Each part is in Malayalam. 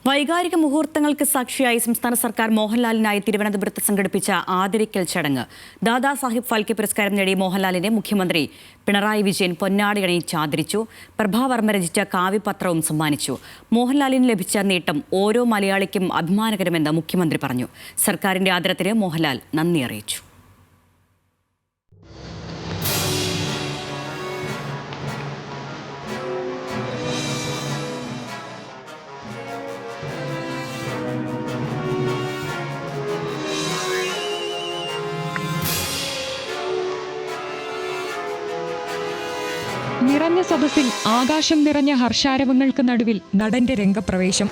വൈകാരിക മുഹൂർത്തങ്ങൾക്ക് സാക്ഷിയായി സംസ്ഥാന സർക്കാർ മോഹൻലാലിനായി തിരുവനന്തപുരത്ത് സംഘടിപ്പിച്ച ആദരിക്കൽ ചടങ്ങ്. ദാദാസാഹിബ് ഫാൽക്കെ പുരസ്കാരം നേടിയ മോഹൻലാലിനെ മുഖ്യമന്ത്രി പിണറായി വിജയൻ പൊന്നാടിയണിയിച്ച് ആദരിച്ചു. പ്രഭാവർമ്മ രചിച്ച കാവ്യപത്രവും സമ്മാനിച്ചു. മോഹൻലാലിന് ലഭിച്ച നേട്ടം ഓരോ മലയാളിക്കും അഭിമാനകരമെന്ന് മുഖ്യമന്ത്രി പറഞ്ഞു. സർക്കാരിന്റെ ആദരത്തിന് മോഹൻലാൽ നന്ദി അറിയിച്ചു. നിറഞ്ഞ സദസ്സിൽ ആകാശം നിറഞ്ഞ ഹർഷാരവങ്ങൾക്ക് നടുവിൽ നടന്റെ രംഗപ്രവേശം.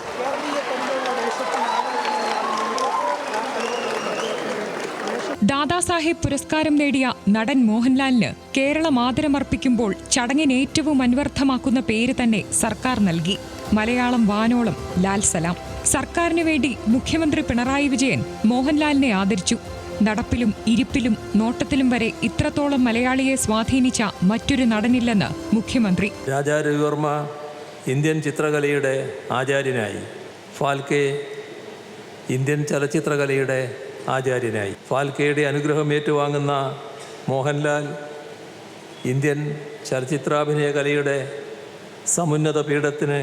ദാദാസാഹിബ് പുരസ്കാരം നേടിയ നടൻ മോഹൻലാലിന് കേരളം ആദരമർപ്പിക്കുമ്പോൾ ചടങ്ങിന് ഏറ്റവും അന്വർത്ഥമാക്കുന്ന പേര് തന്നെ സർക്കാർ നൽകി. മലയാളം വാനോളം ലാൽ സലാം. സർക്കാരിനു വേണ്ടി മുഖ്യമന്ത്രി പിണറായി വിജയൻ മോഹൻലാലിനെ ആദരിച്ചു. നടപ്പിലും ഇരിപ്പിലും നോട്ടത്തിലും വരെ ഇത്രത്തോളം മലയാളിയെ സ്വാധീനിച്ച മറ്റൊരു നടനില്ലെന്ന് മുഖ്യമന്ത്രി. രാജാ രവിവർമ്മ ഇന്ത്യൻ ചിത്രകലയുടെ ആചാര്യനായി, ഫാൽക്കെ ഇന്ത്യൻ ചലച്ചിത്രകലയുടെ ആചാര്യനായി. ഫാൽക്കെയുടെ അനുഗ്രഹം ഏറ്റുവാങ്ങുന്ന മോഹൻലാൽ ഇന്ത്യൻ ചലച്ചിത്രാഭിനയ കലയുടെ സമുന്നത പീഠത്തിന്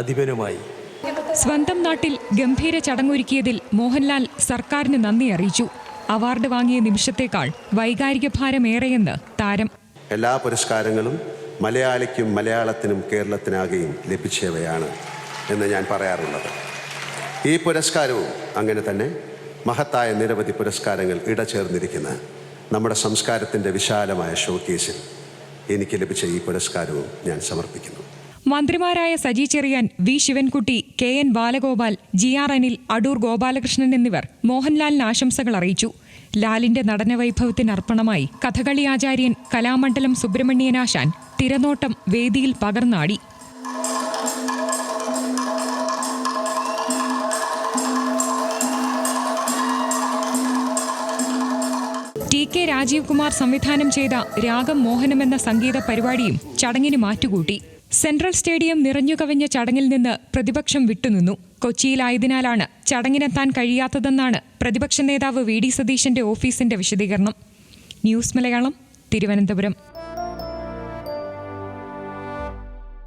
അധിപനുമായി. സ്വന്തം നാട്ടിൽ ഗംഭീര ചടങ്ങൊരുക്കിയതിൽ മോഹൻലാൽ സർക്കാരിന് നന്ദി അറിയിച്ചു. അവാർഡ് വാങ്ങിയ നിമിഷത്തേക്കാൾ വൈകാരിക ഭാരമേറെയെന്ന് താരം. എല്ലാ പുരസ്കാരങ്ങളും മലയാളിക്കും മലയാളത്തിനും കേരളത്തിനാകെയും ലഭിച്ചവയാണ് എന്ന് ഞാൻ പറയാറുള്ളത്. ഈ പുരസ്കാരവും അങ്ങനെ തന്നെ. മഹത്തായ നിരവധി പുരസ്കാരങ്ങൾ ഇടചേർന്നിരിക്കുന്ന നമ്മുടെ സംസ്കാരത്തിൻ്റെ വിശാലമായ ഷോക്കേസിൽ എനിക്ക് ലഭിച്ച ഈ പുരസ്കാരവും ഞാൻ സമർപ്പിക്കുന്നു. മന്ത്രിമാരായ Saji Cheriyan, V Sivankutty, K N Balagopal, GR Anil, Adoor Gopalakrishnan എന്നിവർ മോഹൻലാലിന് ആശംസകൾ അറിയിച്ചു. ലാലിന്റെ നടനവൈഭവത്തിന് അർപ്പണമായി കഥകളി ആചാര്യൻ കലാമണ്ഡലം സുബ്രഹ്മണ്യനാശാൻ തിരനോട്ടം വേദിയിൽ പകർന്നാടി. TK രാജീവ് കുമാർ സംവിധാനം ചെയ്ത രാഗം മോഹനം എന്ന സംഗീത പരിപാടിയും ചടങ്ങിന് മാറ്റുകൂട്ടി. സെൻട്രൽ സ്റ്റേഡിയം നിറഞ്ഞുകവിഞ്ഞ ചടങ്ങിൽ നിന്ന് പ്രതിപക്ഷം വിട്ടുനിന്നു. കൊച്ചിയിലായതിനാലാണ് ചടങ്ങിനെത്താൻ കഴിയാത്തതെന്നാണ് പ്രതിപക്ഷ നേതാവ് VD സതീശന്റെ ഓഫീസിന്റെ വിശദീകരണം. ന്യൂസ് മലയാളം, തിരുവനന്തപുരം.